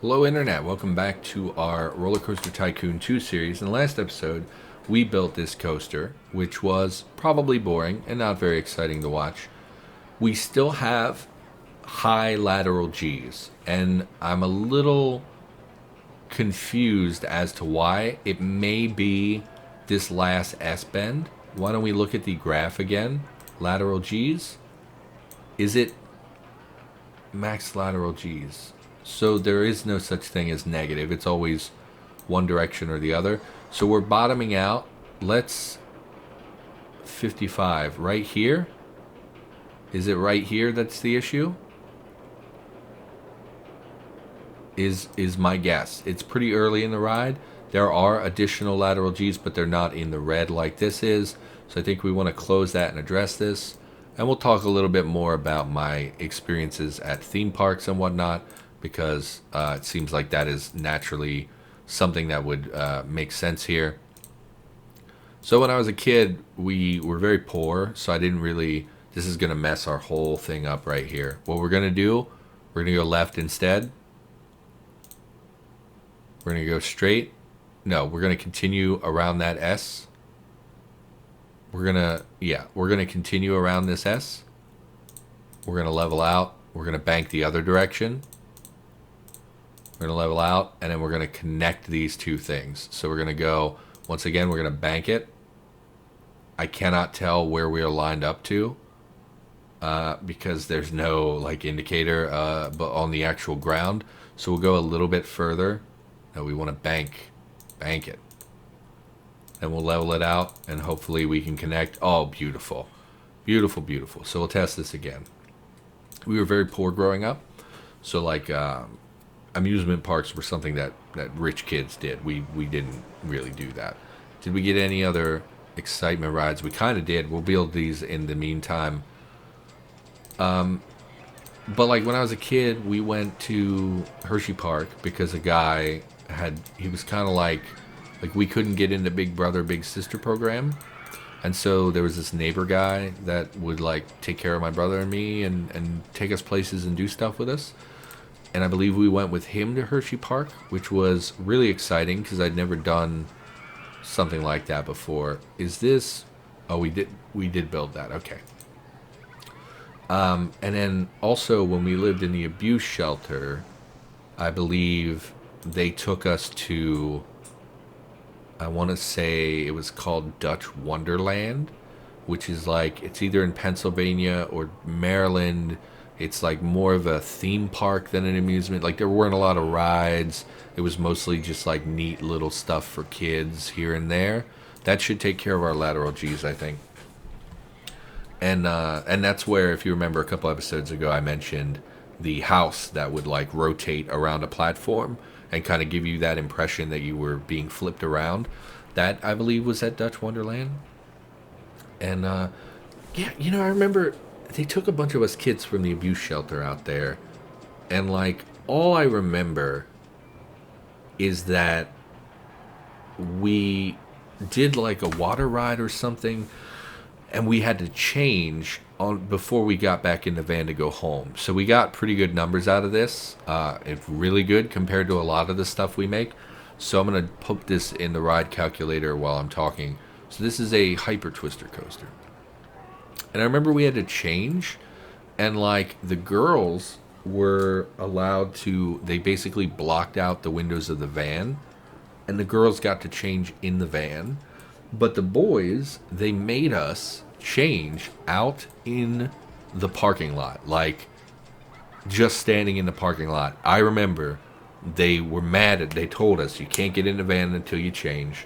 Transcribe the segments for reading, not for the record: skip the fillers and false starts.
Hello Internet, welcome back to our RollerCoaster Tycoon 2 series. In the last episode, we built this coaster, which was probably boring and not very exciting to watch. We still have high lateral Gs, and I'm a little confused as to why. It may be this last S-bend. Why don't we look at the graph again? Lateral Gs. Is it max lateral Gs? So there is no such thing as negative. It's always one direction or the other. So we're bottoming out. Let's 55 right here. Is it right here that's the issue? Is my guess. It's pretty early in the ride. There are additional lateral Gs, but they're not in the red like this is. So I think we want to close that and address this. And we'll talk a little bit more about my experiences at theme parks and whatnot, because it seems like that is naturally something that would make sense here. So when I was a kid, we were very poor, so I didn't really... This is going to mess our whole thing up right here. What we're going to do, we're going to go left instead. We're going to go straight. No, we're going to continue around that S. We're going to continue around this S. We're going to level out. We're going to bank the other direction. We're going to level out, and then we're going to connect these two things. So we're going to go, once again, we're going to bank it. I cannot tell where we are lined up to because there's no like indicator but on the actual ground. So we'll go a little bit further. Now we want to bank it. And we'll level it out, and hopefully we can connect. Oh, beautiful. Beautiful, beautiful. So we'll test this again. We were very poor growing up. So like... amusement parks were something that rich kids did. We didn't really do that. Did we get any other excitement rides? We kind of did. We'll build these in the meantime. But like when I was a kid, we went to Hershey Park because a guy he was kind of like we couldn't get into Big Brother Big Sister program. And so there was this neighbor guy that would like take care of my brother and me and take us places and do stuff with us. And I believe we went with him to Hershey Park, which was really exciting because I'd never done something like that before. Is this... Oh, we did build that. Okay. And then also when we lived in the abuse shelter, I believe they took us to... I want to say it was called Dutch Wonderland, which is like... It's either in Pennsylvania or Maryland. It's like more of a theme park than an amusement. Like there weren't a lot of rides. It was mostly just like neat little stuff for kids here and there. That should take care of our lateral Gs, I think. And that's where, if you remember a couple episodes ago, I mentioned the house that would like rotate around a platform and kind of give you that impression that you were being flipped around. That, I believe, was at Dutch Wonderland. And yeah, you know, I remember... They took a bunch of us kids from the abuse shelter out there, and like all I remember is that we did like a water ride or something, and we had to change on before we got back in the van to go home. So we got pretty good numbers out of this. It's really good compared to a lot of the stuff we make. So I'm gonna put this in the ride calculator while I'm talking. So this is a Hyper Twister coaster. And I remember we had to change, and like the girls were allowed to, they basically blocked out the windows of the van, and the girls got to change in the van. But the boys, they made us change out in the parking lot, like just standing in the parking lot. I remember they were mad they told us you can't get in the van until you change.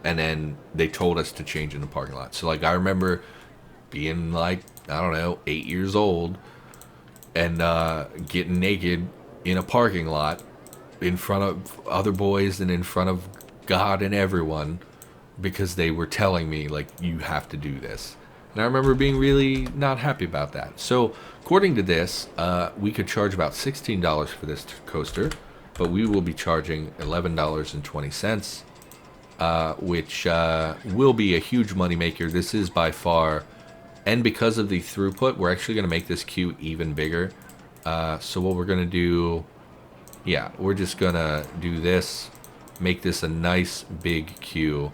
And then they told us to change in the parking lot. So like I remember being like, I don't know, 8 years old and getting naked in a parking lot in front of other boys and in front of God and everyone because they were telling me like, you have to do this. And I remember being really not happy about that. So according to this, we could charge about $16 for this coaster, but we will be charging $11.20. Which will be a huge moneymaker. This is by far, and because of the throughput, we're actually going to make this queue even bigger. So what we're going to do Yeah, we're just gonna do this, make this a nice big queue,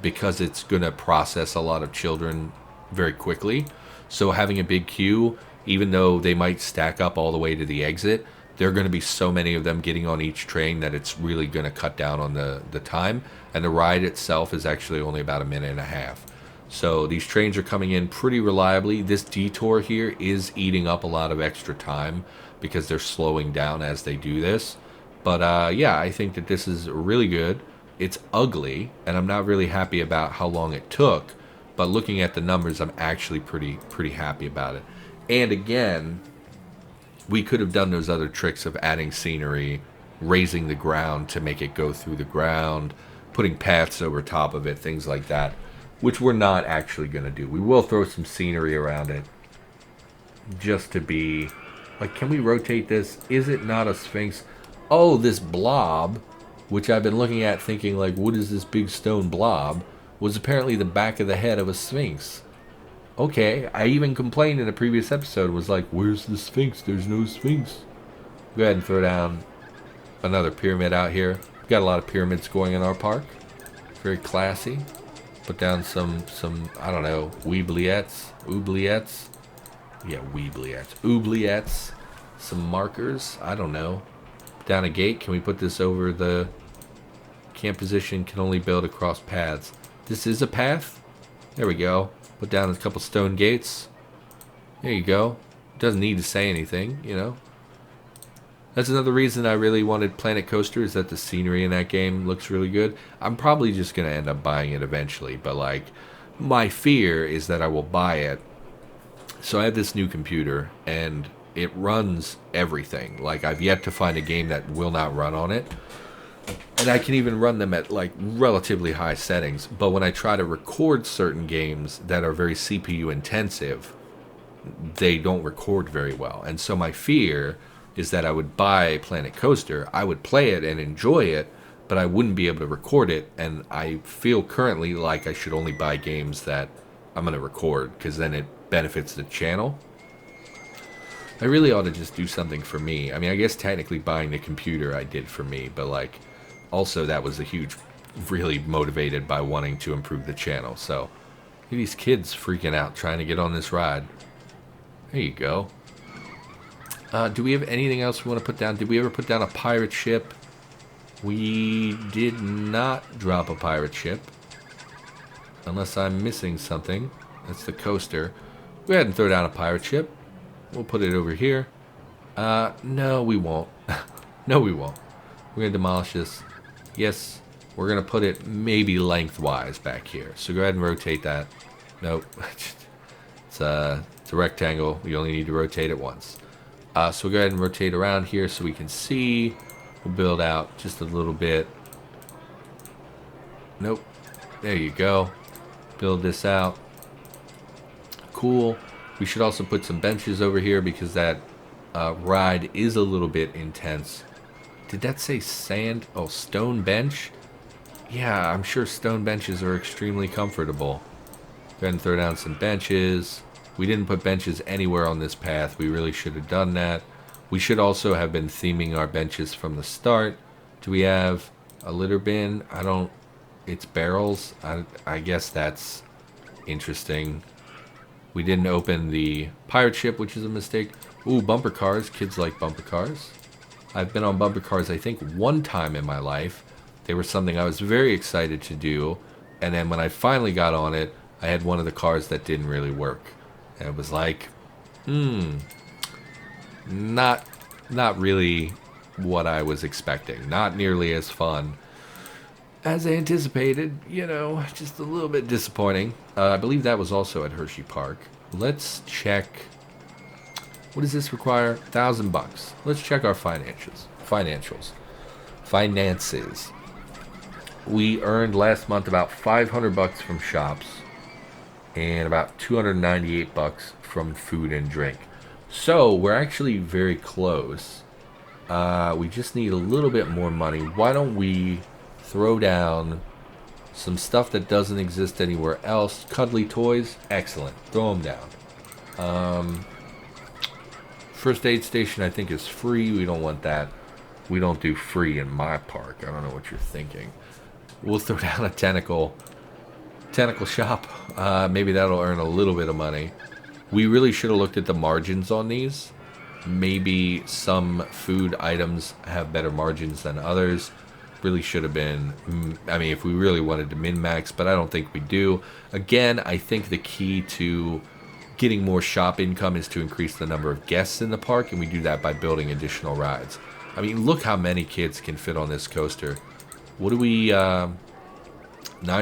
because it's gonna process a lot of children very quickly. So having a big queue, even though they might stack up all the way to the exit, there are going to be so many of them getting on each train that it's really going to cut down on the time. And the ride itself is actually only about a minute and a half. So these trains are coming in pretty reliably. This detour here is eating up a lot of extra time because they're slowing down as they do this. But yeah, I think that this is really good. It's ugly, and I'm not really happy about how long it took. But looking at the numbers, I'm actually pretty happy about it. And again, we could have done those other tricks of adding scenery, raising the ground to make it go through the ground, putting paths over top of it, things like that, which we're not actually going to do. We will throw some scenery around it just to be like, can we rotate this? Is it not a sphinx? Oh, this blob, which I've been looking at thinking like, what is this big stone blob, was apparently the back of the head of a sphinx. Okay, I even complained in a previous episode, was like, where's the sphinx? There's no sphinx. Go ahead and throw down another pyramid out here. We've got a lot of pyramids going in our park. Very classy. Put down some I don't know, oubliettes. Yeah, oubliettes. Some markers. I don't know. Down a gate. Can we put this over the camp position? Can only build across paths. This is a path. There we go. Put down a couple stone gates. There you go. Doesn't need to say anything, you know. That's another reason I really wanted Planet Coaster, is that the scenery in that game looks really good. I'm probably just going to end up buying it eventually, but like, my fear is that I will buy it. So I have this new computer, and it runs everything. Like, I've yet to find a game that will not run on it. And I can even run them at like relatively high settings. But when I try to record certain games that are very CPU intensive, they don't record very well. And so my fear is that I would buy Planet Coaster, I would play it and enjoy it, but I wouldn't be able to record it. And I feel currently like I should only buy games that I'm going to record, because then it benefits the channel. I really ought to just do something for me. I mean, I guess technically buying the computer I did for me, but like, also that was a huge, really motivated by wanting to improve the channel. So, look at these kids freaking out trying to get on this ride. There you go. Do we have anything else we want to put down? Did we ever put down a pirate ship? We did not drop a pirate ship. Unless I'm missing something. That's the coaster. Go ahead and throw down a pirate ship. We'll put it over here. No, we won't. No, we won't. We're going to demolish this. Yes, we're going to put it maybe lengthwise back here. So go ahead and rotate that. Nope. It's a rectangle. We only need to rotate it once. So we'll go ahead and rotate around here so we can see. We'll build out just a little bit. Nope. There you go. Build this out. Cool. We should also put some benches over here because that ride is a little bit intense. Did that say sand? Oh, stone bench? Yeah, I'm sure stone benches are extremely comfortable. Go ahead and throw down some benches. We didn't put benches anywhere on this path. We really should have done that. We should also have been theming our benches from the start. Do we have a litter bin? I don't... It's barrels. I guess that's interesting. We didn't open the pirate ship, which is a mistake. Ooh, bumper cars. Kids like bumper cars. I've been on bumper cars, I think, one time in my life. They were something I was very excited to do. And then when I finally got on it, I had one of the cars that didn't really work. And it was like, not really what I was expecting. Not nearly as fun as I anticipated. You know, just a little bit disappointing. I believe that was also at Hershey Park. Let's check. What does this require? $1,000. Let's check our finances. We earned last month about $500 from shops and about $298 from food and drink. So we're actually very close. We just need a little bit more money. Why don't we throw down some stuff that doesn't exist anywhere else? Cuddly toys, excellent. Throw them down. First aid station I think is free. We don't want that. We don't do free in my park. I don't know what you're thinking. We'll throw down a tentacle shop. Maybe that'll earn a little bit of money. We really should have looked at the margins on these. Maybe some food items have better margins than others. Really should have been, I mean, if we really wanted to min-max, but I don't think we do. Again, I think the key to getting more shop income is to increase the number of guests in the park, and we do that by building additional rides. I mean, look how many kids can fit on this coaster. What do we, 9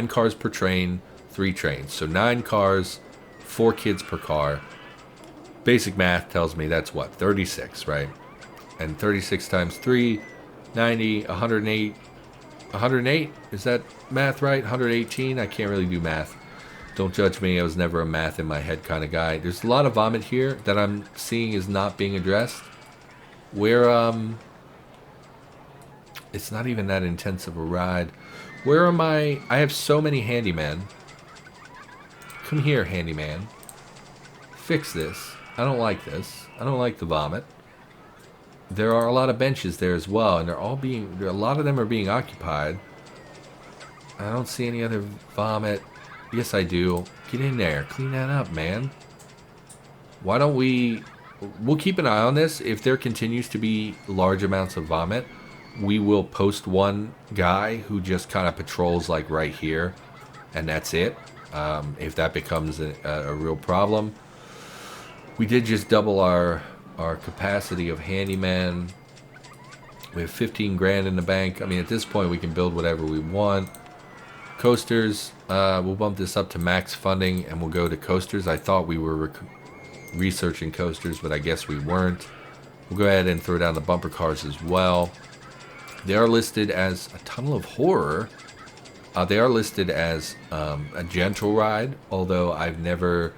cars per train, 3 trains. So 9 cars, 4 kids per car. Basic math tells me that's what, 36, right? And 36 times 3, 90, 108. 108? Is that math right? 118? I can't really do math. Don't judge me. I was never a math in my head kind of guy. There's a lot of vomit here that I'm seeing is not being addressed. Where, it's not even that intense of a ride. Where am I? I have so many handymen. Come here, handyman. Fix this. I don't like this. I don't like the vomit. There are a lot of benches there as well, and a lot of them are being occupied. I don't see any other vomit. Yes, I do. Get in there. Clean that up, man. Why don't we'll keep an eye on this. If there continues to be large amounts of vomit, we will post one guy who just kind of patrols like right here, and that's it. If that becomes a real problem. We did just double our capacity of handyman. We have 15 grand in the bank. I mean, at this point, we can build whatever we want. Coasters, we'll bump this up to max funding, and we'll go to coasters. I thought we were researching coasters, but I guess we weren't. We'll go ahead and throw down the bumper cars as well. They are listed as a Tunnel of Horror. They are listed as a gentle ride, although I've never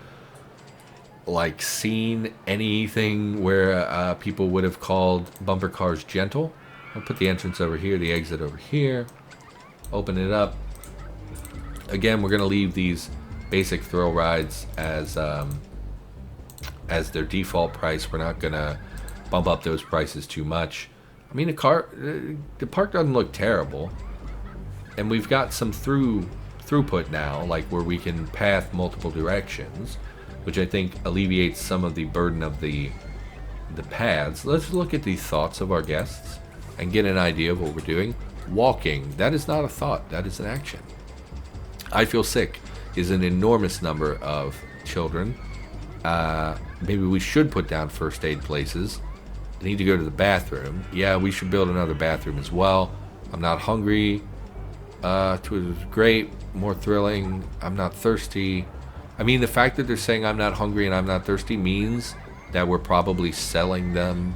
seen anything where people would have called bumper cars gentle. I'll put the entrance over here, the exit over here. Open it up. Again, we're going to leave these basic thrill rides as their default price. We're not going to bump up those prices too much. I mean, the park doesn't look terrible. And we've got some throughput now, like where we can path multiple directions, which I think alleviates some of the burden of the paths. Let's look at the thoughts of our guests and get an idea of what we're doing. Walking, that is not a thought, that is an action. I feel sick is an enormous number of children. Maybe we should put down first aid places. I need to go to the bathroom. Yeah, we should build another bathroom as well. I'm not hungry. It was great, more thrilling. I'm not thirsty. I mean, the fact that they're saying I'm not hungry and I'm not thirsty means that we're probably selling them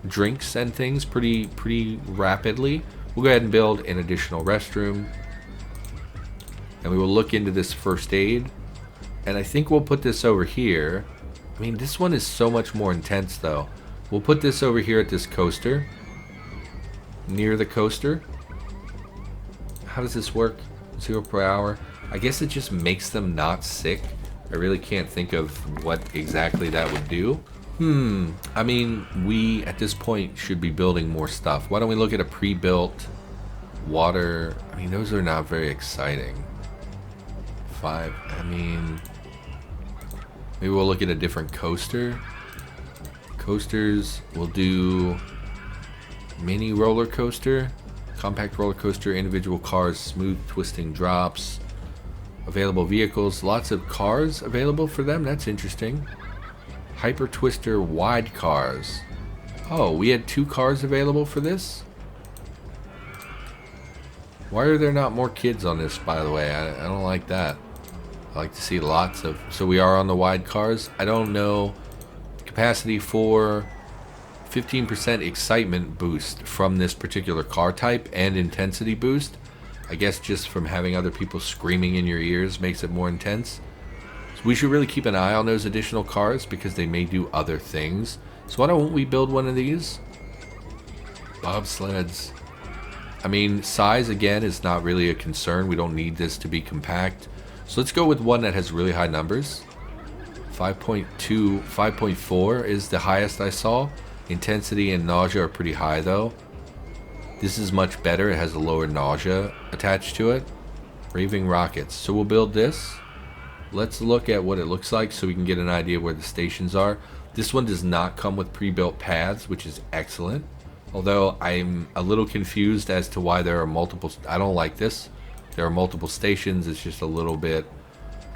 drinks and things pretty rapidly. We'll go ahead and build an additional restroom. And we will look into this first aid. And I think we'll put this over here. I mean, this one is so much more intense, though. We'll put this over here at this coaster. Near the coaster. How does this work? 0 per hour. I guess it just makes them not sick. I really can't think of what exactly that would do. I mean, we at this point should be building more stuff. Why don't we look at a pre-built water? I mean, those are not very exciting. 5. I mean, maybe we'll look at a different coaster. Coasters, we'll do mini roller coaster, compact roller coaster, individual cars, smooth twisting drops, available vehicles, lots of cars available for them. That's interesting. Hyper twister wide cars. Oh, we had 2 cars available for this? Why are there not more kids on this, by the way? I don't like that. I like to see lots of... So we are on the wide cars. I don't know. Capacity for 15% excitement boost from this particular car type and intensity boost. I guess just from having other people screaming in your ears makes it more intense. So we should really keep an eye on those additional cars because they may do other things. So why don't we build one of these? Bobsleds. I mean, size again is not really a concern. We don't need this to be compact. So let's go with one that has really high numbers. 5.2, 5.4 is the highest I saw. Intensity and nausea are pretty high though. This is much better. It has a lower nausea attached to it. Raving rockets. So we'll build this. Let's look at what it looks like so we can get an idea where the stations are. This one does not come with pre-built paths, which is excellent. Although I'm a little confused as to why there are multiple. I don't like this. There are multiple stations. It's just a little bit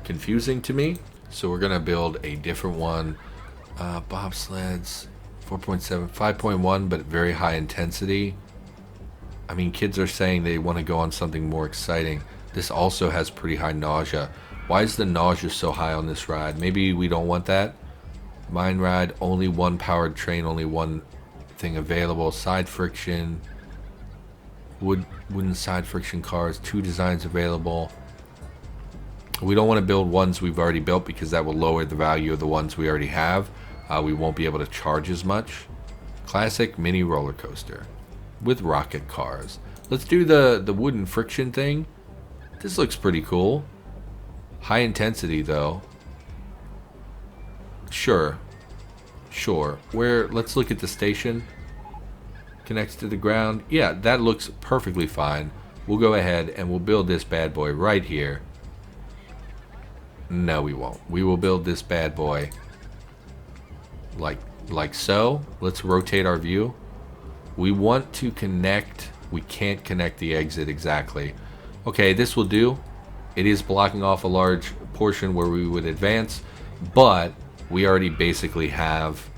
confusing to me. So we're going to build a different one. Bobsleds. 4.7, 5.1, but very high intensity. I mean, kids are saying they want to go on something more exciting. This also has pretty high nausea. Why is the nausea so high on this ride? Maybe we don't want that. Mine ride, only one powered train, only one thing available. Side friction. Wooden side friction cars, 2 designs available. We don't want to build ones we've already built because that will lower the value of the ones we already have. We won't be able to charge as much. Classic mini roller coaster with rocket cars. Let's do the wooden friction thing. This looks pretty cool. High intensity though. Sure. Let's look at the station. Connects to the ground. Yeah, that looks perfectly fine. We'll go ahead and we'll build this bad boy right here. No, we won't. We will build this bad boy like so. Let's rotate our view. We want to connect. We can't connect the exit exactly. Okay, this will do. It is blocking off a large portion where we would advance, but we already basically have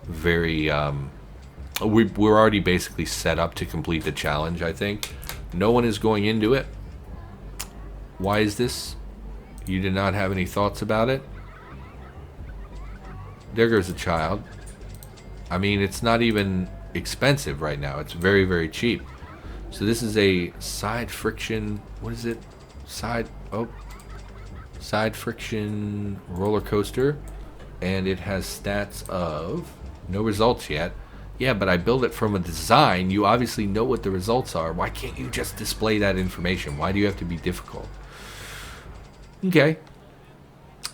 we're already basically set up to complete the challenge, I think. No one is going into it. Why is this? You did not have any thoughts about it? There goes a child. I mean, it's not even expensive right now. It's very, very cheap. So this is a side friction. What is it? Side friction roller coaster. And it has stats of no results yet. Yeah, but I built it from a design. You obviously know what the results are. Why can't you just display that information? Why do you have to be difficult? Okay.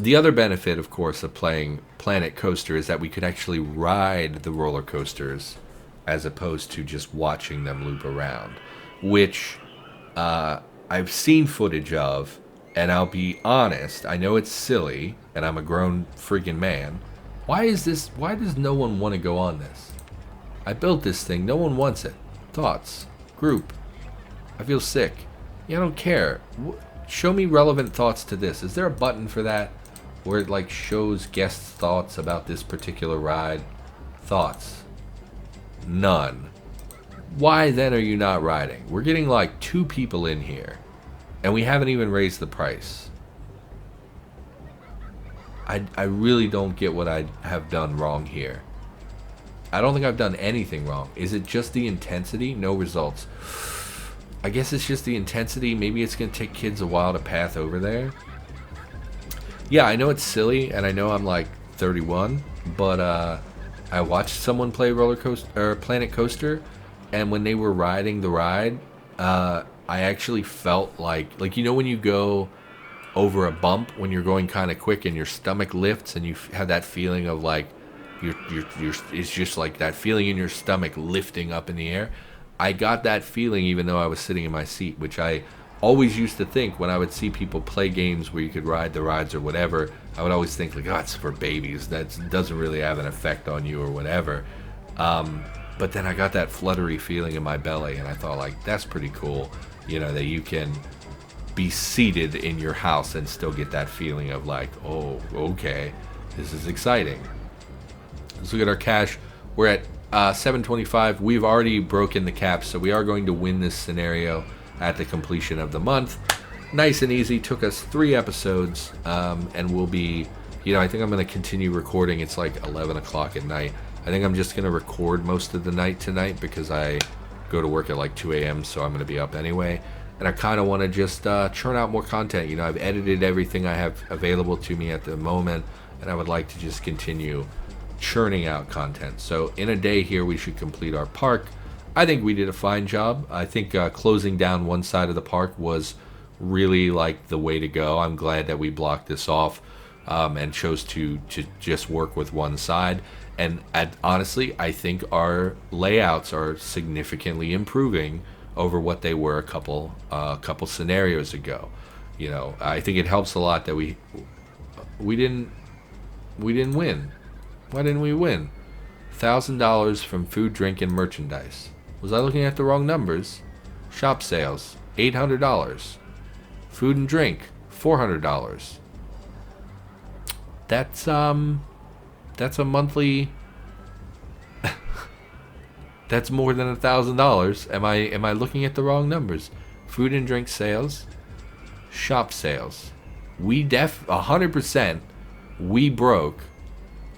The other benefit, of course, of playing Planet Coaster is that we could actually ride the roller coasters as opposed to just watching them loop around, which I've seen footage of, and I'll be honest, I know it's silly, and I'm a grown freaking man. Why does no one want to go on this? I built this thing, no one wants it. Thoughts? Group? I feel sick. Yeah, I don't care. Show me relevant thoughts to this. Is there a button for that? Where it like shows guest thoughts about this particular ride? Thoughts? None. Why then are you not riding? We're getting like 2 people in here, and we haven't even raised the price. I really don't get what I have done wrong here. I don't think I've done anything wrong. Is it just the intensity? No results. I guess it's just the intensity. Maybe it's going to take kids a while to path over there. Yeah, I know it's silly, and I know I'm like 31, but I watched someone play Planet Coaster, and when they were riding the ride, I actually felt like you know when you go over a bump when you're going kind of quick and your stomach lifts and you have that feeling of like it's just like that feeling in your stomach lifting up in the air. I got that feeling even though I was sitting in my seat, which I always used to think when I would see people play games where you could ride the rides or whatever. I would always think like, oh, it's for babies. That doesn't really have an effect on you or whatever. But then I got that fluttery feeling in my belly, and I thought like, that's pretty cool. You know, that you can be seated in your house and still get that feeling of like, oh, okay, this is exciting. Let's look at our cash. We're at 725. We've already broken the cap, so we are going to win this scenario at the completion of the month. Nice and easy. Took us 3 episodes, and we'll be, you know, I think I'm going to continue recording. It's like 11 o'clock at night. I think I'm just going to record most of the night tonight because I go to work at like 2 a.m., so I'm going to be up anyway. And I kind of want to just churn out more content. You know, I've edited everything I have available to me at the moment, and I would like to just continue churning out content. So in a day here, we should complete our park. I think we did a fine job. I think closing down one side of the park was really like the way to go. I'm glad that we blocked this off. and chose to just work with one side. And honestly, I think our layouts are significantly improving over what they were a couple scenarios ago. You know, I think it helps a lot that we didn't win. Why didn't we win? $1,000 from food, drink, and merchandise. Was I looking at the wrong numbers? Shop sales, $800. Food and drink, $400. That's a monthly. That's more than $1,000. Am I looking at the wrong numbers? Food and drink sales, shop sales. We 100%. We broke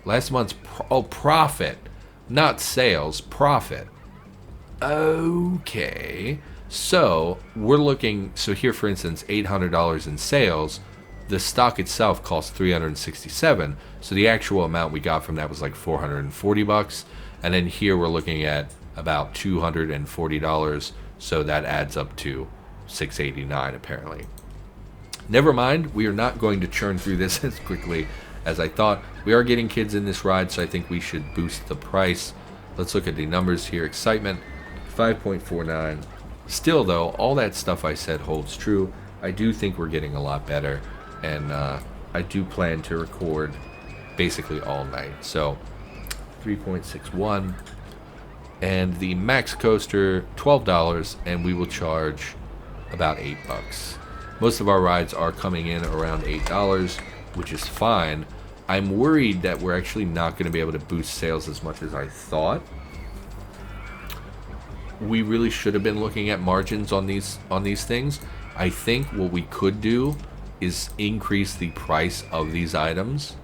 last month's profit, not sales, profit. Okay, so we're looking. So here, for instance, $800 in sales. The stock itself cost $367. So the actual amount we got from that was like $440. And then here we're looking at about $240. So that adds up to $689 apparently. Never mind, we are not going to churn through this as quickly as I thought. We are getting kids in this ride, so I think we should boost the price. Let's look at the numbers here. Excitement, 5.49. Still though, all that stuff I said holds true. I do think we're getting a lot better, and I do plan to record basically all night. So 3.61, and the max coaster $12, and we will charge about $8. Most of our rides are coming in around $8, which is fine. I'm worried that we're actually not going to be able to boost sales as much as I thought. We really should have been looking at margins on these things. I think what we could do is increase the price of these items,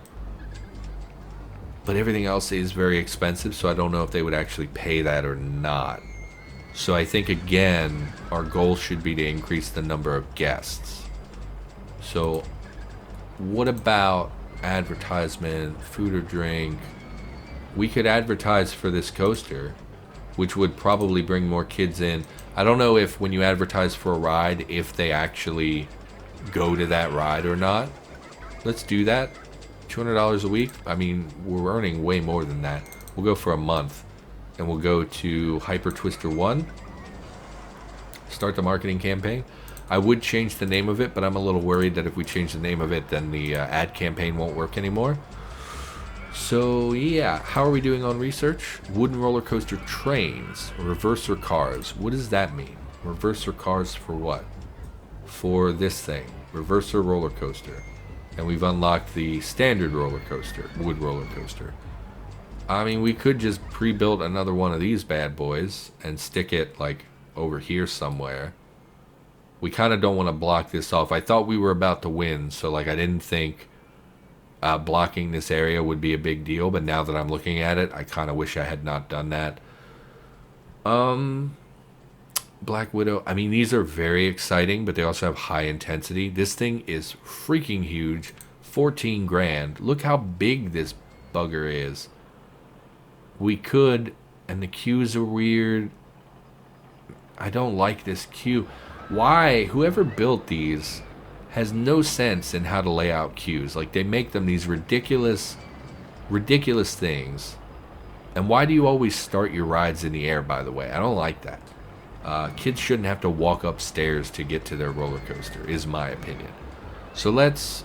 but everything else is very expensive, so I don't know if they would actually pay that or not. So I think, again, our goal should be to increase the number of guests. So what about advertisement, food or drink? We could advertise for this coaster, which would probably bring more kids in. I don't know if when you advertise for a ride, if they actually go to that ride or not. Let's do that. $200 a week. I mean, we're earning way more than that. We'll go for a month, and we'll go to Hyper Twister 1. Start the marketing campaign. I would change the name of it, but I'm a little worried that if we change the name of it, then the ad campaign won't work anymore. So yeah, how are we doing on research? Wooden roller coaster trains, reverser cars. What does that mean? Reverser cars for what? For this thing, reverser roller coaster. And we've unlocked the standard roller coaster, wood roller coaster. I mean, we could just pre-build another one of these bad boys and stick it like over here somewhere. We kind of don't want to block this off. I thought we were about to win, so like I didn't think blocking this area would be a big deal, but now that I'm looking at it, I kind of wish I had not done that. Black Widow, I mean, these are very exciting, but they also have high intensity. This thing is freaking huge. 14 grand. Look how big this bugger is. We could, and the queues are weird. I don't like this queue. Why? Whoever built these has no sense in how to lay out queues. Like, they make them these ridiculous things. And why do you always start your rides in the air, by the way? I don't like that. Kids shouldn't have to walk upstairs to get to their roller coaster, is my opinion. So let's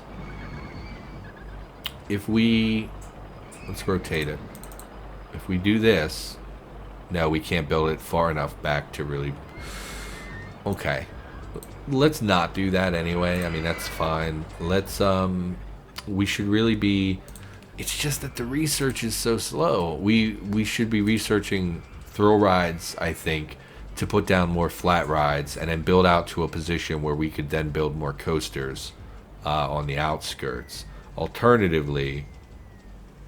rotate it. If we do this, no, we can't build it far enough back to really. Okay, let's not do that anyway. I mean, that's fine. Let's we should really be. It's just that the research is so slow. We should be researching thrill rides, I think, to put down more flat rides and then build out to a position where we could then build more coasters on the outskirts. Alternatively,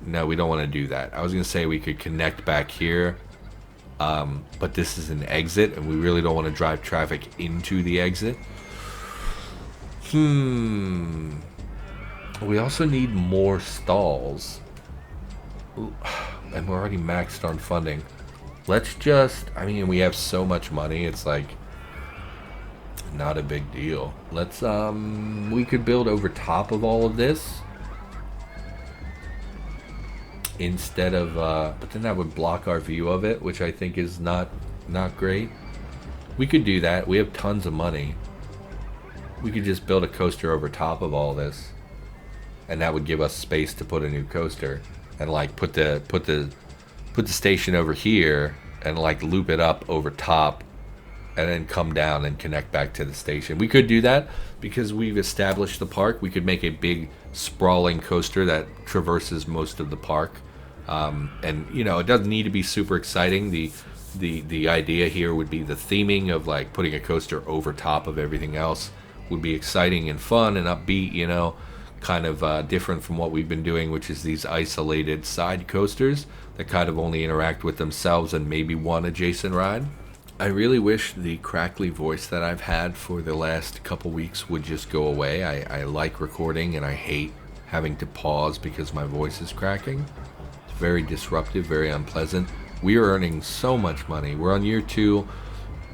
no, we don't want to do that. I was going to say we could connect back here, but this is an exit, and we really don't want to drive traffic into the exit. We also need more stalls. And we're already maxed on funding. Let's just, I mean, we have so much money, it's like not a big deal. Let's we could build over top of all of this instead of, but then that would block our view of it, which I think is not great. We could do that. We have tons of money. We could just build a coaster over top of all this, and that would give us space to put a new coaster, and like put the station over here, and like loop it up over top, and then come down and connect back to the station. We could do that because we've established the park. We could make a big sprawling coaster that traverses most of the park, and you know, it doesn't need to be super exciting. The idea here would be the theming of like putting a coaster over top of everything else would be exciting and fun and upbeat, you know, kind of different from what we've been doing, which is these isolated side coasters that kind of only interact with themselves and maybe one adjacent ride. I really wish the crackly voice that I've had for the last couple weeks would just go away. I like recording and I hate having to pause because my voice is cracking. It's very disruptive, very unpleasant. We are earning so much money. We're on year 2.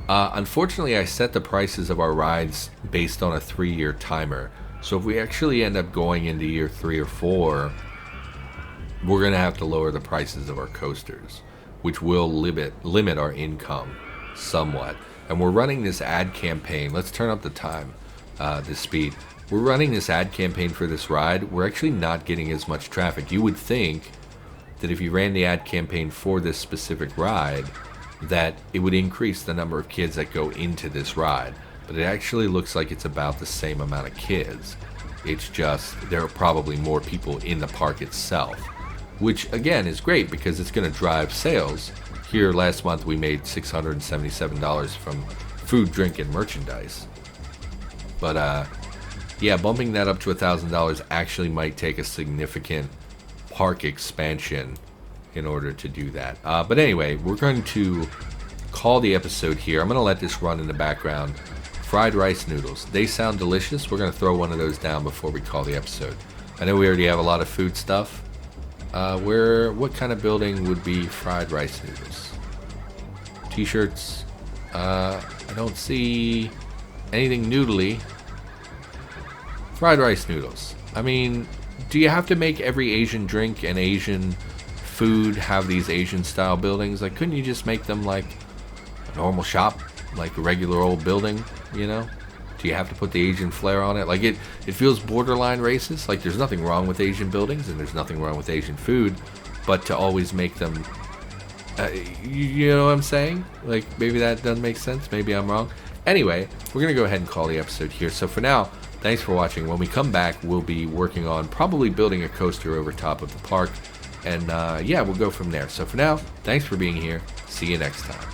Unfortunately, I set the prices of our rides based on a 3-year timer. So if we actually end up going into year 3 or 4, we're going to have to lower the prices of our coasters, which will limit our income somewhat. And we're running this ad campaign. Let's turn up the time, the speed. We're running this ad campaign for this ride. We're actually not getting as much traffic. You would think that if you ran the ad campaign for this specific ride, that it would increase the number of kids that go into this ride. But it actually looks like it's about the same amount of kids. It's just there are probably more people in the park itself, which again is great because it's going to drive sales. Here last month we made $677 from food, drink, and merchandise. But yeah, bumping that up to $1,000 actually might take a significant park expansion in order to do that. But anyway, we're going to call the episode here. I'm going to let this run in the background. Fried rice noodles. They sound delicious. We're going to throw one of those down before we call the episode. I know we already have a lot of food stuff. What kind of building would be fried rice noodles? T-shirts. I don't see anything noodly. Fried rice noodles. I mean, do you have to make every Asian drink and Asian food have these Asian style buildings? Like, couldn't you just make them like a normal shop, like a regular old building, you know? Do you have to put the Asian flair on it? Like, it feels borderline racist. Like, there's nothing wrong with Asian buildings and there's nothing wrong with Asian food, but to always make them, you know what I'm saying? Like, maybe that doesn't make sense. Maybe I'm wrong. Anyway, we're going to go ahead and call the episode here. So for now, thanks for watching. When we come back, we'll be working on probably building a coaster over top of the park. And yeah, we'll go from there. So for now, thanks for being here. See you next time.